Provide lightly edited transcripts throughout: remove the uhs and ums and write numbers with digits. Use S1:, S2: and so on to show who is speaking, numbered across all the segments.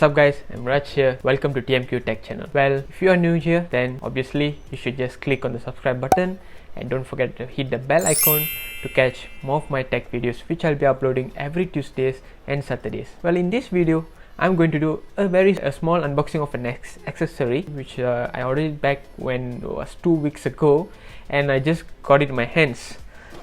S1: What's up guys, I'm Raj here. Welcome to TMQ Tech channel. Well, if you are new here, then obviously you should just click on the subscribe button and don't forget to hit the bell icon to catch more of my tech videos which I'll be uploading every Tuesdays and Saturdays. Well, in this video, I'm going to do a small unboxing of an accessory which I ordered back when it was 2 weeks ago and I just got it in my hands.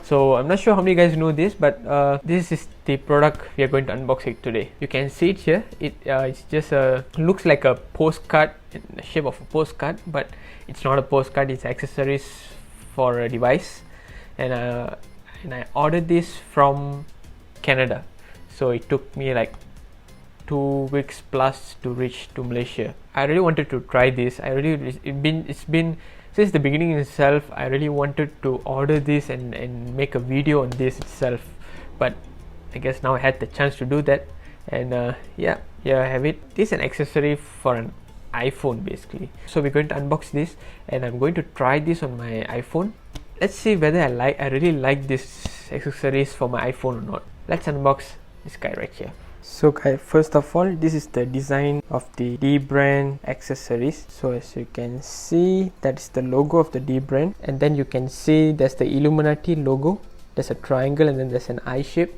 S1: So I'm not sure how many guys know this, but this is the product we are going to unbox it today. You can see it here. It's just looks like a postcard in the shape of a postcard, but it's not a postcard. It's accessories for a device, and I ordered this from Canada. So it took me like 2 weeks plus to reach to Malaysia. I really wanted to try this. It's been since the beginning itself. I really wanted to order this and make a video on this itself, but I guess now I had the chance to do that. And yeah, here I have it. This is an accessory for an iPhone basically. So we're going to unbox this and I'm going to try this on my iPhone. Let's see whether I really like this accessories for my iPhone or not. Let's unbox this guy right here. So guys, first of all, this is the design of the DBrand accessories. So as you can see, that's the logo of the DBrand, and then you can see there's the Illuminati logo. There's a triangle and then there's an eye shape.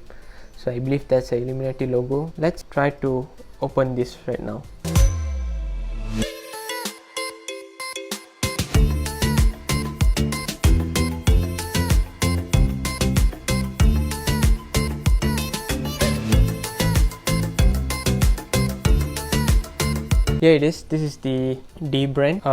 S1: So I believe that's the Illuminati logo. Let's try to open this right now. Here it is. This is the DBrand.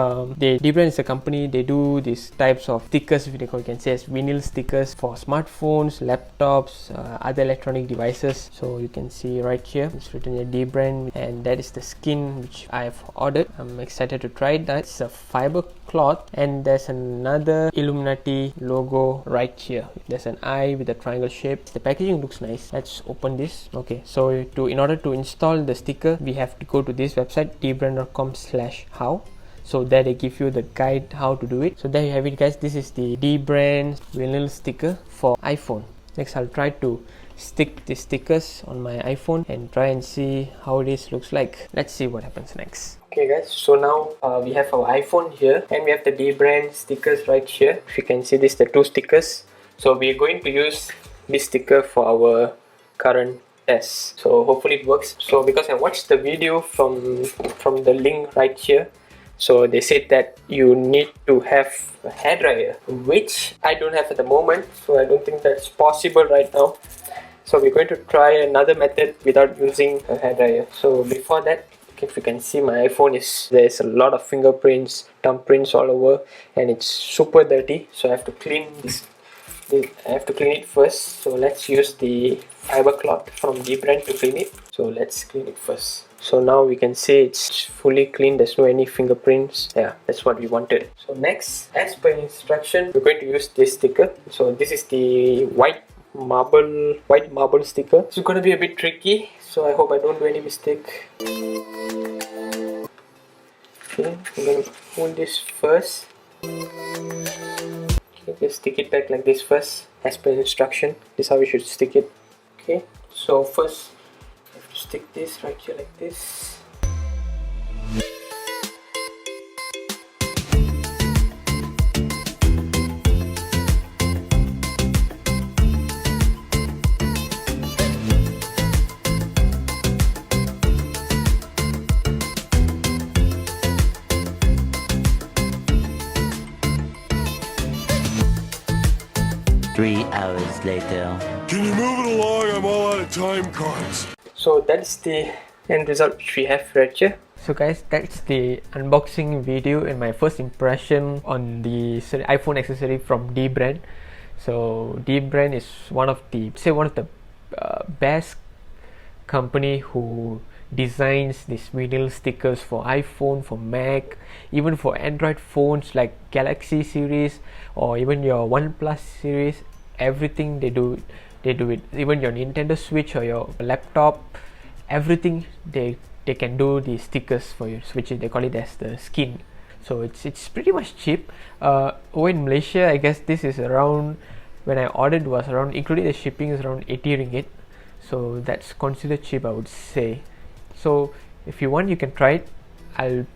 S1: The DBrand is a company. They do these types of stickers, you can say as vinyl stickers for smartphones, laptops, other electronic devices. So you can see right here, it's written here DBrand, and that is the skin which I have ordered. I'm excited to try it. That's a fiber cloth, and there's another Illuminati logo right here. There's an eye with a triangle shape. The packaging looks nice. Let's open this. Okay, so in order to install the sticker, we have to go to this website, dbrand.com/how. So there they give you the guide how to do it. So there you have it guys. This is the DBrand vinyl sticker for iPhone. Next I'll try to stick the stickers on my iPhone and try and see how this looks like. Let's see what happens next. Okay guys, so now we have our iPhone here and we have the DBrand stickers right here. If you can see this, the two stickers. So we're going to use this sticker for our current test. So hopefully it works. So because I watched the video from the link right here, so they said that you need to have a hairdryer, which I don't have at the moment, so I don't think that's possible right now. So we're going to try another method without using a hairdryer. So before that, if you can see, my iPhone there's a lot of fingerprints, thumbprints all over, and it's super dirty. So I have to clean this. I have to clean it first. So let's use the fiber cloth from DBrand to clean it. So let's clean it first. So now we can see it's fully clean. There's no any fingerprints. Yeah, that's what we wanted. So next, as per instruction, we're going to use this sticker. So this is the white marble sticker. It's gonna be a bit tricky, so I hope I don't do any mistake. Okay, I'm gonna pull this first. Okay, just stick it back like this first, as per instruction. This is how we should stick it. Okay, so first I have to stick this right here like this.
S2: 3 hours later.
S3: Can you move it along? I'm all out of time cards.
S1: So that's the end result which we have right here. So guys, that's the unboxing video and my first impression on the iPhone accessory from DBrand. So DBrand is one of the best company who designs these vinyl stickers for iPhone, for Mac, even for Android phones like Galaxy series or even your OnePlus series. Everything they do it. Even your Nintendo Switch or your laptop, everything they can do the stickers for you, which they call it as the skin. So it's pretty much cheap. Over in Malaysia, I guess this is around, when I ordered was around, including the shipping, is around 80 ringgit. So that's considered cheap, I would say. So If you want, you can try it. I'll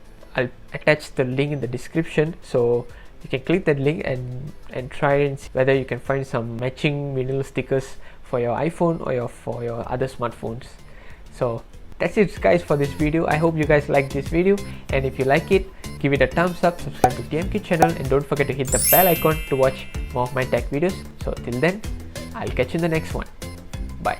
S1: attach the link in the description, so you can click that link and try and see whether you can find some matching vinyl stickers for your iPhone or for your other smartphones. So that's it guys for this video. I hope you guys like this video, and if you like it, give it a thumbs up, subscribe to TMK channel, and don't forget to hit the bell icon to watch more of my tech videos. So till then, I'll catch you in the next one. Bye.